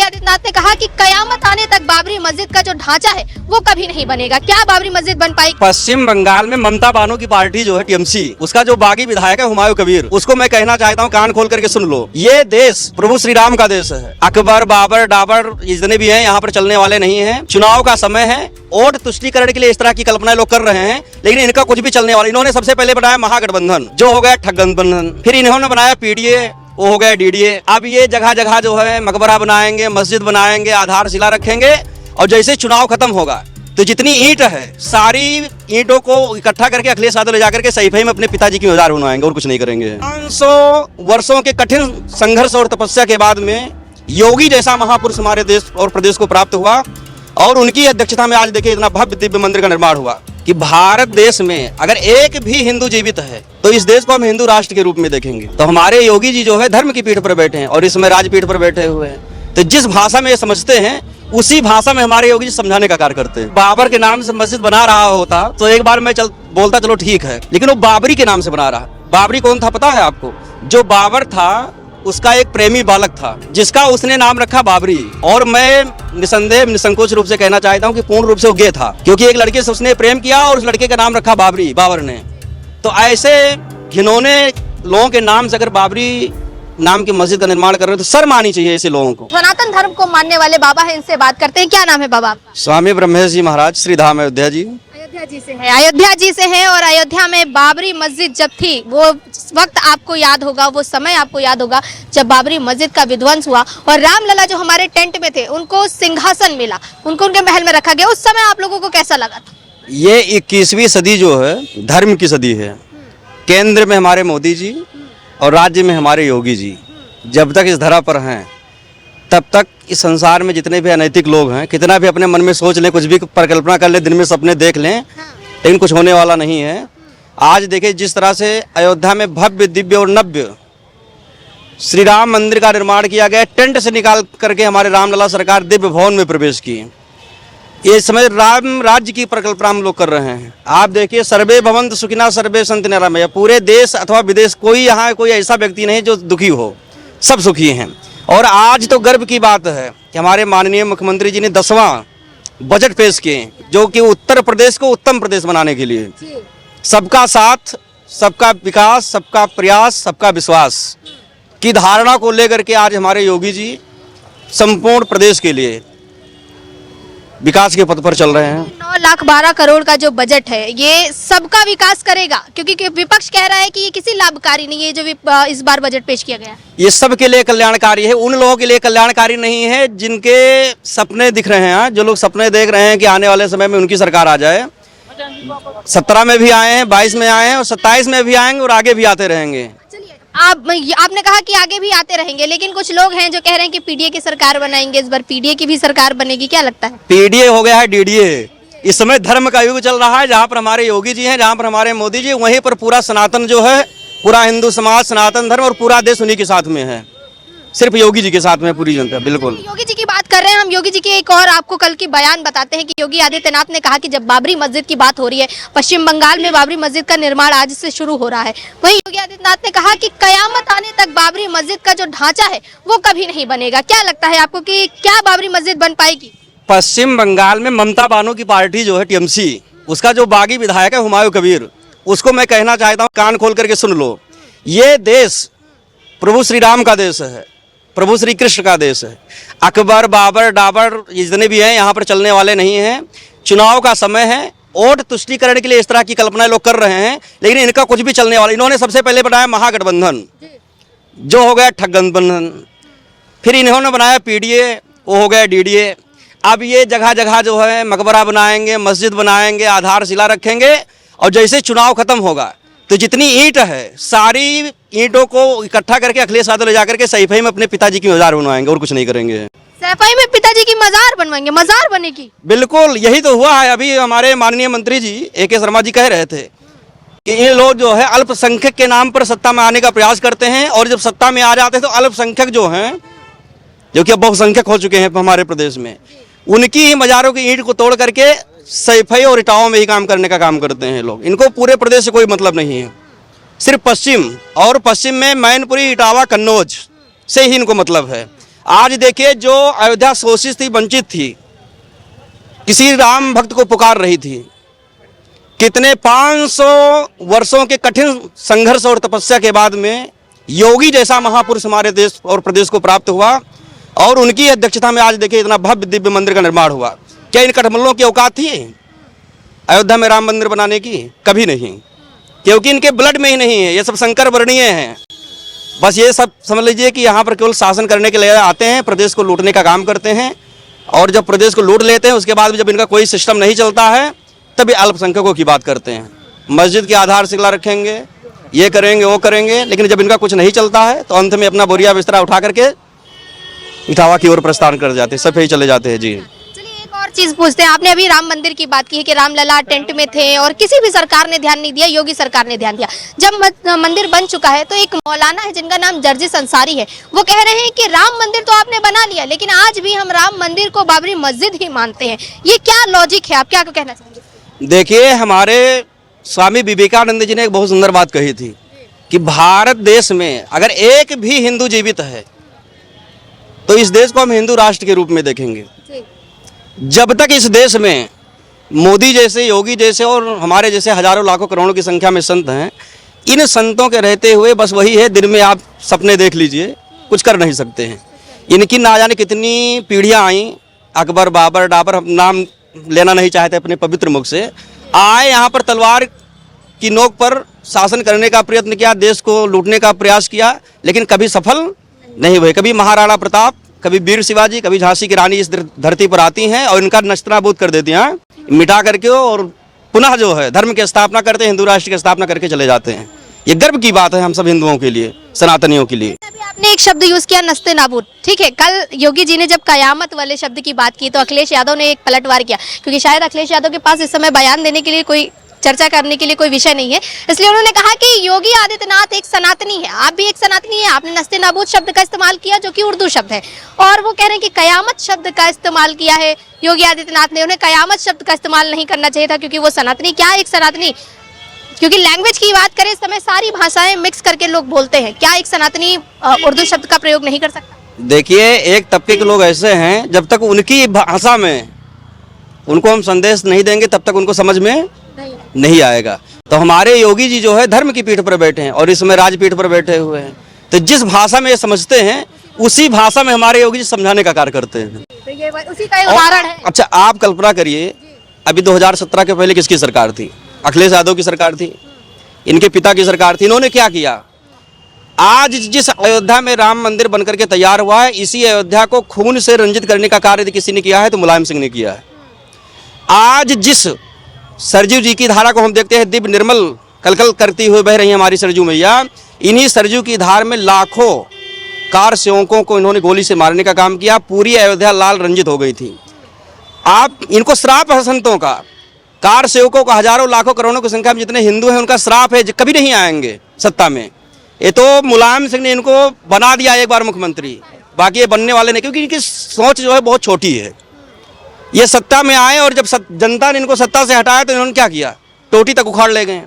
योगी आदित्यनाथ ने कहा कि कयामत आने तक बाबरी मस्जिद का जो ढांचा है वो कभी नहीं बनेगा। क्या बाबरी मस्जिद बन पाएगी? पश्चिम बंगाल में ममता बानो की पार्टी जो है टीएमसी, उसका जो बागी विधायक है हुमायूं कबीर, उसको मैं कहना चाहता हूँ, कान खोल करके सुन लो, ये देश प्रभु श्री राम का देश है। अकबर, बाबर, डाबर जितने भी हैं यहाँ पर चलने वाले नहीं हैं। चुनाव का समय है, वोट तुष्टीकरण के लिए इस तरह की कल्पना लोग कर रहे हैं, लेकिन इनका कुछ भी चलने वाला। इन्होंने सबसे पहले बनाया महागठबंधन, जो हो गया ठगठबंधन। फिर इन्होंने बनाया पीडीए, वो हो गया डीडीए। अब ये जगह जगह जो है मकबरा बनाएंगे, मस्जिद बनाएंगे, आधारशिला रखेंगे, और जैसे चुनाव खत्म होगा तो जितनी ईंट है सारी ईंटों को इकट्ठा करके अखिलेश यादव ले जाकर के सहीफई में अपने पिताजी की मजार बनवाएंगे और कुछ नहीं करेंगे। 500 वर्षों के कठिन संघर्ष और तपस्या के बाद में योगी जैसा महापुरुष हमारे देश और प्रदेश को प्राप्त हुआ, और उनकी अध्यक्षता में आज देखिए इतना भव्य दिव्य मंदिर का निर्माण हुआ कि भारत देश में अगर एक भी हिंदू जीवित है तो इस देश को हम हिंदू राष्ट्र के रूप में देखेंगे। तो हमारे योगी जी जो है धर्म की पीठ पर बैठे हैं और इसमें राजपीठ पर बैठे हुए हैं। तो जिस भाषा में ये समझते हैं उसी भाषा में हमारे योगी जी समझाने का कार्य करते हैं। बाबर के नाम से मस्जिद बना रहा होता तो एक बार मैं बोलता चलो ठीक है, लेकिन वो बाबरी के नाम से बना रहा। बाबरी कौन था पता है आपको? जो बाबर था उसका एक प्रेमी बालक था जिसका उसने नाम रखा बाबरी। और मैं निसंदेह निसंकोच रूप से कहना चाहता हूँ कि पूर्ण रूप से वो गे था, क्योंकि एक लड़के से उसने प्रेम किया और उस लड़के का नाम रखा बाबरी, बाबर ने। तो ऐसे घिनौने लोगों के नाम से अगर बाबरी नाम की मस्जिद का निर्माण कर रहे हैं तो शर्म आनी चाहिए ऐसे लोगों को। सनातन धर्म को मानने वाले बाबा है, इनसे बात करते हैं। क्या नाम है बाबा आपका? स्वामी ब्रह्मेश जी महाराज, श्री धाम अयोध्या जी। अयोध्या जी से है, अयोध्या जी से है। और अयोध्या में बाबरी मस्जिद जब थी वो वक्त आपको याद होगा, वो समय आपको याद होगा जब बाबरी मस्जिद का विध्वंस हुआ और रामलला जो हमारे टेंट में थे उनको सिंहासन मिला, उनको उनके महल में रखा गया। उस समय आप लोगों को कैसा लगा था? ये 21वीं सदी जो है धर्म की सदी है। केंद्र में हमारे मोदी जी और राज्य में हमारे योगी जी जब तक इस धरा पर हैं तब तक इस संसार में जितने भी अनैतिक लोग हैं, कितना भी अपने मन में सोच लें, कुछ भी परिकल्पना कर लें, दिन में सपने देख लें, लेकिन कुछ होने वाला नहीं है। आज देखिए जिस तरह से अयोध्या में भव्य दिव्य और नव्य श्री राम मंदिर का निर्माण किया गया, टेंट से निकाल करके हमारे रामलला सरकार दिव्य भवन में प्रवेश की। ये समय राम राज्य की परिकल्पना हम लोग कर रहे हैं। आप देखिए सर्वे भवन्तु सुखिनः सर्वे सन्तु निरामया, पूरे देश अथवा विदेश कोई यहाँ कोई ऐसा व्यक्ति नहीं जो दुखी हो, सब सुखी हैं। और आज तो गर्व की बात है कि हमारे माननीय मुख्यमंत्री जी ने 10वां बजट पेश किए, जो कि उत्तर प्रदेश को उत्तम प्रदेश बनाने के लिए सबका साथ, सबका विकास, सबका प्रयास, सबका विश्वास की धारणा को लेकर के आज हमारे योगी जी संपूर्ण प्रदेश के लिए विकास के पथ पर चल रहे हैं। 9,12 करोड़ का जो बजट है ये सबका विकास करेगा, क्योंकि विपक्ष कह रहा है कि ये किसी लाभकारी नहीं है जो इस बार बजट पेश किया गया। ये सबके लिए कल्याणकारी है, उन लोगों के लिए कल्याणकारी नहीं है जिनके सपने दिख रहे हैं, जो लोग सपने देख रहे हैं कि आने वाले समय में उनकी सरकार आ जाए। 17 में भी आए हैं, 22 में आए हैं और 27 में भी आएंगे और आगे भी आते रहेंगे। आपने कहा कि आगे भी आते रहेंगे, लेकिन कुछ लोग हैं जो कह रहे हैं कि पीडीए की सरकार बनाएंगे, इस बार पीडीए की भी सरकार बनेगी, क्या लगता है? पीडीए हो गया है डीडीए। इस समय धर्म का युग चल रहा है, जहाँ पर हमारे योगी जी हैं, जहाँ पर हमारे मोदी जी, वहीं पर पूरा सनातन जो है, पूरा हिंदू समाज, सनातन धर्म और पूरा देश उन्हीं के साथ में है, सिर्फ योगी जी के साथ में पूरी जनता। बिल्कुल योगी जी की बात कर रहे हैं हम। योगी जी की एक और आपको कल की बयान बताते हैं कि योगी आदित्यनाथ ने कहा कि जब बाबरी मस्जिद की बात हो रही है, पश्चिम बंगाल में बाबरी मस्जिद का निर्माण आज से शुरू हो रहा है, वहीं योगी आदित्यनाथ ने कहा कि कयामत आने तक बाबरी मस्जिद का जो ढांचा है वो कभी नहीं बनेगा। क्या लगता है आपको कि क्या बाबरी मस्जिद बन पाएगी? पश्चिम बंगाल में ममता बानो की पार्टी जो है टीएमसी, उसका जो बागी विधायक है हुमायूं कबीर, उसको मैं कहना चाहता हूँ, कान खोल करके सुन लो, ये देश प्रभु श्री राम का देश है, प्रभु श्री कृष्ण का देश है। अकबर, बाबर, डाबर जितने भी हैं यहाँ पर चलने वाले नहीं हैं। चुनाव का समय है, वोट तुष्टीकरण के लिए इस तरह की कल्पना लोग कर रहे हैं, लेकिन इनका कुछ भी चलने वाला। इन्होंने सबसे पहले बनाया महागठबंधन, जो हो गया ठगठबंधन। फिर इन्होंने बनाया पीडीए, वो हो गया डीडीए। अब ये जगह जगह जो है मकबरा बनाएंगे, मस्जिद बनाएंगे, आधारशिला रखेंगे, और जैसे चुनाव खत्म होगा तो जितनी ईंट है सारी ईंटों को इकट्ठा करके अखिलेश यादव ले जाकर के सहीफई में अपने पिताजी की मजार बनवाएंगे और कुछ नहीं करेंगे। सहीफई में पिताजी की मजार बनवाएंगे? मजार बनेगी? बिल्कुल, यही तो हुआ है। अभी हमारे माननीय मंत्री जी AK शर्मा जी कह रहे थे कि ये लोग जो है अल्पसंख्यक के नाम पर सत्ता में आने का प्रयास करते हैं, और जब सत्ता में आ जाते हैं तो अल्पसंख्यक जो हैं, जो कि अब बहुसंख्यक हो चुके हैं हमारे प्रदेश में, उनकी ही मजारों की ईंट को तोड़ करके सहीफई और इटाओं में ही काम करने का काम करते हैं लोग। इनको पूरे प्रदेश से कोई मतलब नहीं है, सिर्फ पश्चिम, और पश्चिम में मैनपुरी, इटावा, कन्नौज से ही इनको मतलब है। आज देखिए, जो अयोध्या शोषित थी, वंचित थी, किसी राम भक्त को पुकार रही थी, कितने 500 वर्षों के कठिन संघर्ष और तपस्या के बाद में योगी जैसा महापुरुष हमारे देश और प्रदेश को प्राप्त हुआ, और उनकी अध्यक्षता में आज देखिए इतना भव्य दिव्य मंदिर का निर्माण हुआ। क्या इन कठमल्लों की औकात थी अयोध्या में राम मंदिर बनाने की? कभी नहीं, क्योंकि इनके ब्लड में ही नहीं है। ये सब शंकर वर्णीय हैं। बस ये सब समझ लीजिए कि यहाँ पर केवल शासन करने के लिए आते हैं, प्रदेश को लूटने का काम करते हैं, और जब प्रदेश को लूट लेते हैं उसके बाद भी जब इनका कोई सिस्टम नहीं चलता है तभी अल्पसंख्यकों की बात करते हैं। मस्जिद की आधारशिला रखेंगे, ये करेंगे, वो करेंगे, लेकिन जब इनका कुछ नहीं चलता है तो अंत में अपना बोरिया बिस्तरा उठा करके इटावा की ओर प्रस्थान कर जाते हैं, सब यही चले जाते हैं। जी चलिए एक और चीज पूछते हैं। आपने अभी राम मंदिर की बात की है कि रामलला टेंट में थे और किसी भी सरकार ने ध्यान नहीं दिया, योगी सरकार ने ध्यान दिया। जब मंदिर बन चुका है तो एक मौलाना है जिनका नाम जर्जिस अंसारी है, वो कह रहे हैं कि राम मंदिर तो आपने बना लिया, लेकिन आज भी हम राम मंदिर को बाबरी मस्जिद ही मानते हैं। ये क्या लॉजिक है, आप क्या कहना चाहेंगे? देखिए, हमारे स्वामी विवेकानंद जी ने एक बहुत सुंदर बात कही थी कि भारत देश में अगर एक भी हिंदू जीवित है तो इस देश को हम हिंदू राष्ट्र के रूप में देखेंगे। जब तक इस देश में मोदी जैसे, योगी जैसे और हमारे जैसे हजारों लाखों करोड़ों की संख्या में संत हैं, इन संतों के रहते हुए बस वही है, दिन में आप सपने देख लीजिए, कुछ कर नहीं सकते हैं। इनकी ना जाने कितनी पीढ़ियां आई, अकबर, बाबर, डाबर, हम नाम लेना नहीं चाहते अपने पवित्र मुख से, आए यहाँ पर तलवार की नोक पर शासन करने का प्रयत्न किया, देश को लूटने का प्रयास किया, लेकिन कभी सफल नहीं हुए। कभी महाराणा प्रताप, कभी वीर शिवाजी, कभी झांसी की रानी इस धरती पर आती हैं और इनका नस्तनाबूद कर देती हैं, मिटा करके, और पुनः जो है धर्म की स्थापना करते हैं, हिंदू राष्ट्र की स्थापना करके चले जाते हैं। ये गर्व की बात है हम सब हिंदुओं के लिए, सनातनियों के लिए। अभी आपने एक शब्द यूज किया, नस्ते नाबूद, ठीक है। कल योगी जी ने जब कयामत वाले शब्द की बात की तो अखिलेश यादव ने एक पलटवार किया, क्योंकि शायद अखिलेश यादव के पास इस समय बयान देने के लिए कोई, चर्चा करने के लिए कोई विषय नहीं है, इसलिए उन्होंने कहा कि योगी आदित्यनाथ एक सनातनी है, आप भी एक सनातनी है। आपने नस्ते नाबूद शब्द का इस्तेमाल किया जो कि उर्दू शब्द है, और वो कह रहे हैं कि कयामत शब्द का इस्तेमाल किया है योगी आदित्यनाथ ने। उन्हें कयामत शब्द का इस्तेमाल नहीं करना चाहिए था, क्योंकि वो सनातनी, क्या एक सनातनी, क्योंकि लैंग्वेज की बात करें इस समय सारी भाषाएं मिक्स करके लोग बोलते हैं, क्या एक सनातनी उर्दू शब्द का प्रयोग नहीं कर सकता? देखिए, एक तबके के लोग ऐसे हैं, जब तक उनकी भाषा में उनको हम संदेश नहीं देंगे तब तक उनको समझ में नहीं आएगा। तो हमारे योगी जी जो है धर्म की पीठ पर बैठे हैं और इस समय राजपीठ पर बैठे हुए हैं, तो जिस भाषा में ये समझते हैं उसी भाषा में हमारे योगी जी समझाने का कार्य करते हैं। तो ये उसी का उदाहरण है। अच्छा, आप कल्पना करिए, अभी 2017 के पहले किसकी सरकार थी? अखिलेश यादव की सरकार थी, इनके पिता की सरकार थी। इन्होंने क्या किया? आज जिस अयोध्या में राम मंदिर बनकर के तैयार हुआ है, इसी अयोध्या को खून से रंजित करने का कार्य यदि किसी ने किया है तो मुलायम सिंह ने किया है। आज जिस सरजू जी की धारा को हम देखते हैं दिव्य निर्मल कलकल करती हुई बह रही है हमारी सरजू मैया, इन्हीं सरजू की धार में लाखों कार सेवकों को इन्होंने गोली से मारने का काम किया। पूरी अयोध्या लाल रंजित हो गई थी। आप, इनको श्राप है संतों का, कार सेवकों का हजारों लाखों करोड़ों की संख्या में जितने हिंदू हैं उनका श्राप है, कभी नहीं आएंगे सत्ता में। ये तो मुलायम सिंह ने इनको बना दिया एक बार मुख्यमंत्री, बाकी ये बनने वाले नहीं, क्योंकि इनकी सोच जो है बहुत छोटी है। ये सत्ता में आए और जब जनता ने इनको सत्ता से हटाया तो इन्होंने क्या किया? टोटी तक उखाड़ ले गए।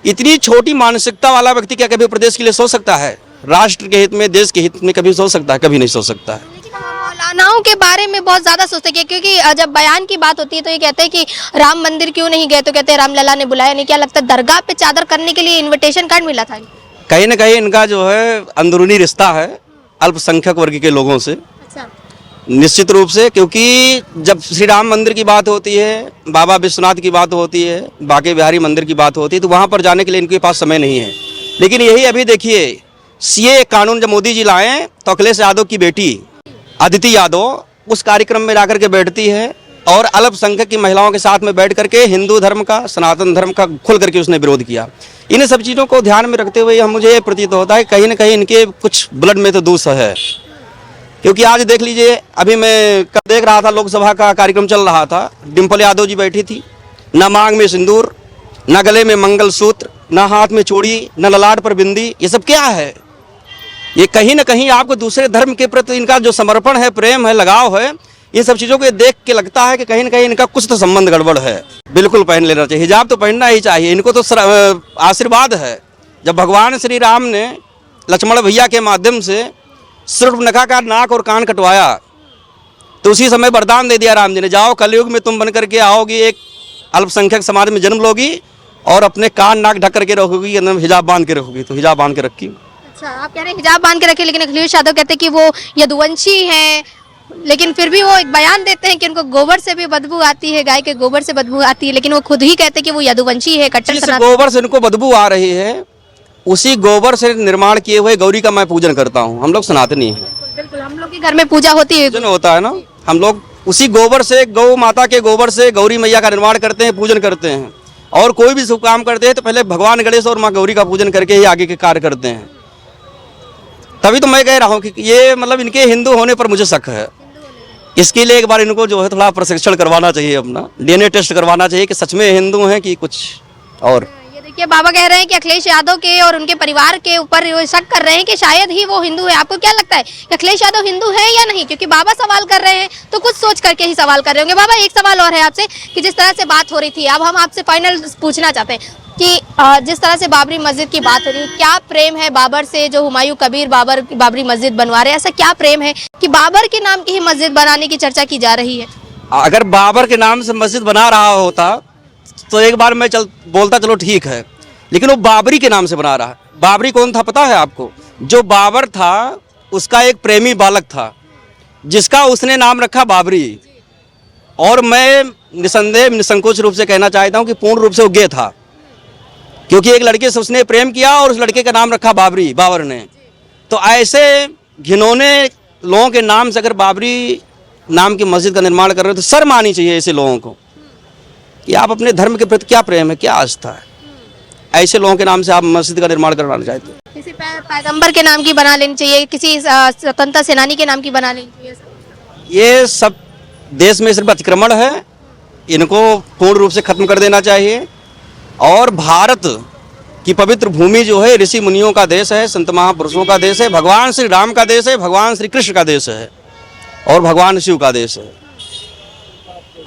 इतनी छोटी मानसिकता वाला व्यक्ति क्या कभी प्रदेश के लिए सोच सकता है? राष्ट्र के हित में, देश के हित में कभी सोच सकता है? कभी नहीं सोच सकता है। लेकिन हम मौलानाओं के बारे में बहुत ज्यादा सोचते हैं, क्योंकि जब बयान की बात होती है तो ये कहते हैं कि राम मंदिर क्यों नहीं गए, तो कहते हैं रामलला ने बुलाया नहीं। क्या लगता है दरगाह पे चादर करने के लिए इन्विटेशन कार्ड मिला था? कहीं ना कहीं इनका जो है अंदरूनी रिश्ता है अल्पसंख्यक वर्ग के लोगों से, निश्चित रूप से। क्योंकि जब श्री राम मंदिर की बात होती है, बाबा विश्वनाथ की बात होती है, बांके बिहारी मंदिर की बात होती है, तो वहाँ पर जाने के लिए इनके पास समय नहीं है। लेकिन यही अभी देखिए, सीए कानून जब मोदी जी लाए तो अखिलेश यादव की बेटी अदिति यादव उस कार्यक्रम में जाकर के बैठती है और अल्पसंख्यक की महिलाओं के साथ में बैठ करके हिंदू धर्म का, सनातन धर्म का खुल करके उसने विरोध किया। इन सब चीज़ों को ध्यान में रखते हुए मुझे प्रतीत होता है कहीं ना कहीं इनके कुछ ब्लड में तो दोष है। क्योंकि आज देख लीजिए, अभी मैं कल देख रहा था, लोकसभा का कार्यक्रम चल रहा था, डिम्पल यादव जी बैठी थी, न मांग में सिंदूर, न गले में मंगलसूत्र, न हाथ में चूड़ी, न ललाट पर बिंदी। ये सब क्या है? ये कहीं ना कहीं आपको दूसरे धर्म के प्रति इनका जो समर्पण है, प्रेम है, लगाव है, ये सब चीज़ों को देख के लगता है कि कहीं ना कहीं इनका कुछ तो संबंध गड़बड़ है। बिल्कुल पहन लेना चाहिए, हिजाब तो पहनना ही चाहिए। इनको तो आशीर्वाद है। जब भगवान श्री राम ने लक्ष्मण भैया के माध्यम से सूर्पनखा का नाक और कान कटवाया तो उसी समय वरदान दे दिया राम जी ने, जाओ कलयुग में तुम बन करके आओगी, एक अल्पसंख्यक समाज में जन्म लोगी और अपने कान नाक ढक करके रखोगी, अंदर हिजाब बांध के रखोगी। तो हिजाब बांध के रखी। अच्छा, आप कह रहे हैं हिजाब बांध के रखे, लेकिन अखिलेश यादव कहते हैं कि वो यदुवंशी हैं, लेकिन फिर भी वो एक बयान देते हैं कि उनको गोबर से भी बदबू आती है, गाय के गोबर से बदबू आती है, लेकिन वो खुद ही कहते हैं कि वो यदुवंशी है, कट्टर जिस सनातन। गोबर से इनको बदबू आ रही है उसी गोबर से निर्माण किए हुए गौरी का मैं पूजन करता हूँ। हम लोग सनातनी हैं। बिल्कुल, हम लोग के घर में पूजा होती है, पूजन होता है ना, हम लोग उसी गोबर से, गौ माता के गोबर से गौरी मैया का निर्माण करते हैं, पूजन करते हैं। और कोई भी शुभ काम करते हैं तो पहले भगवान गणेश और माँ गौरी का पूजन करके ही आगे के कार्य करते हैं। तभी तो मैं कह रहा हूँ कि ये मतलब इनके हिंदू होने पर मुझे शक है। इसके लिए एक बार इनको जो है थोड़ा प्रशिक्षण करवाना चाहिए, अपना डीएनए टेस्ट करवाना चाहिए कि सच में हिंदू हैं कि कुछ और। ये देखिए, बाबा कह रहे हैं कि अखिलेश यादव के और उनके परिवार के ऊपर वो शक कर रहे हैं कि शायद ही वो हिंदू है। आपको क्या लगता है कि अखिलेश यादव हिंदू है या नहीं? क्योंकि बाबा सवाल कर रहे हैं तो कुछ सोच करके ही सवाल कर रहे होंगे। बाबा, एक सवाल और है आपसे कि जिस तरह से बात हो रही थी, अब हम आपसे फाइनल पूछना चाहते हैं कि जिस तरह से बाबरी मस्जिद की बात हो रही है, क्या प्रेम है बाबर से जो हुमायूं कबीर बाबरी मस्जिद बनवा रहे हैं? ऐसा क्या प्रेम है कि बाबर के नाम की ही मस्जिद बनाने की चर्चा की जा रही है? अगर बाबर के नाम से मस्जिद बना रहा होता तो एक बार मैं बोलता चलो ठीक है, लेकिन वो बाबरी के नाम से बना रहा है। बाबरी कौन था पता है आपको? जो बाबर था उसका एक प्रेमी बालक था जिसका उसने नाम रखा बाबरी। और मैं निसंदेह निसंकोच रूप से कहना चाहता हूँ कि पूर्ण रूप से वो गे था, क्योंकि एक लड़के से उसने प्रेम किया और उस लड़के का नाम रखा बाबरी, बाबर ने। तो ऐसे घिनौने लोगों के नाम से अगर बाबरी नाम की मस्जिद का निर्माण कर रहे हो तो शर्म आनी चाहिए ऐसे लोगों को कि आप अपने धर्म के प्रति क्या प्रेम है, क्या आस्था है। ऐसे लोगों के नाम से आप मस्जिद का निर्माण करवाना चाहते हैं? किसी पैगंबर के नाम की बना लेनी चाहिए, किसी स्वतंत्रता सेनानी के नाम की बना लेनी चाहिए। ये सब देश में सिर्फ अतिक्रमण है, इनको पूर्ण रूप से खत्म कर देना चाहिए। और भारत की पवित्र भूमि जो है ऋषि मुनियों का देश है, संत महापुरुषों का देश है, भगवान श्री राम का देश है, भगवान श्री कृष्ण का देश है और भगवान शिव का देश है।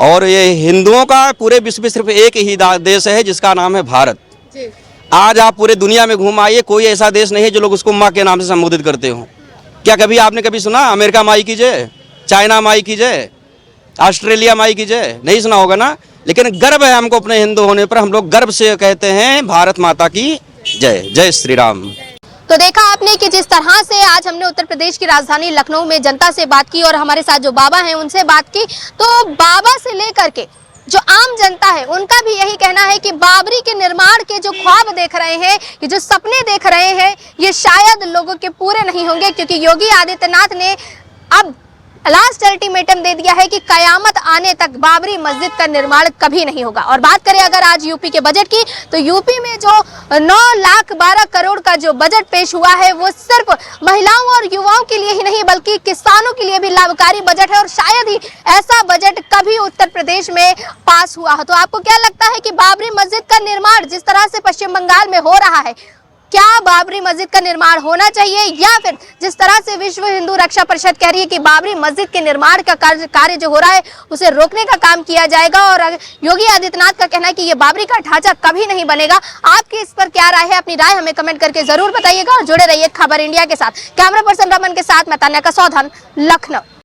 और ये हिंदुओं का पूरे विश्व में सिर्फ एक ही देश है जिसका नाम है भारत। आज आप पूरे दुनिया में घूम आइए, कोई ऐसा देश नहीं है जो लोग उसको माँ के नाम से संबोधित करते हो। क्या कभी आपने कभी सुना अमेरिका माई की जय, चाइना माई की जय, ऑस्ट्रेलिया माई की जय? नहीं सुना होगा ना। लेकिन गर्व है हमको अपने हिंदू होने पर, हम लोग गर्व से कहते हैं भारत माता की जय, जय श्री राम। तो देखा आपने कि जिस तरह से आज हमने उत्तर प्रदेश की राजधानी लखनऊ में जनता से बात की और हमारे साथ जो बाबा हैं उनसे बात की, तो बाबा से लेकर के जो आम जनता है उनका भी यही कहना है कि बाबरी के निर्माण के जो ख्वाब देख रहे हैं, ये जो सपने देख रहे हैं, ये शायद लोगों के पूरे नहीं होंगे, क्योंकि योगी आदित्यनाथ ने अब लास्ट अल्टीमेटम दे दिया है कि कयामत आने तक बाबरी मस्जिद का निर्माण कभी नहीं होगा। और बात करें अगर आज यूपी के बजट की, तो यूपी में जो 9,12 करोड़ का जो बजट पेश हुआ है वो सिर्फ महिलाओं और युवाओं के लिए ही नहीं बल्कि किसानों के लिए भी लाभकारी बजट है, और शायद ही ऐसा बजट कभी उत्तर प्रदेश में पास हुआ हो। तो आपको क्या लगता है कि बाबरी मस्जिद का निर्माण जिस तरह से पश्चिम बंगाल में हो रहा है, क्या बाबरी मस्जिद का निर्माण होना चाहिए, या फिर जिस तरह से विश्व हिंदू रक्षा परिषद कह रही है कि बाबरी मस्जिद के निर्माण का कार्य जो हो रहा है उसे रोकने का काम किया जाएगा, और योगी आदित्यनाथ का कहना है कि ये बाबरी का ढांचा कभी नहीं बनेगा? आपकी इस पर क्या राय है? अपनी राय हमें कमेंट करके जरूर बताइएगा और जुड़े रहिए खबर इंडिया के साथ। कैमरा पर्सन रमन के साथ मैं तान्या का सौधन, लखनऊ।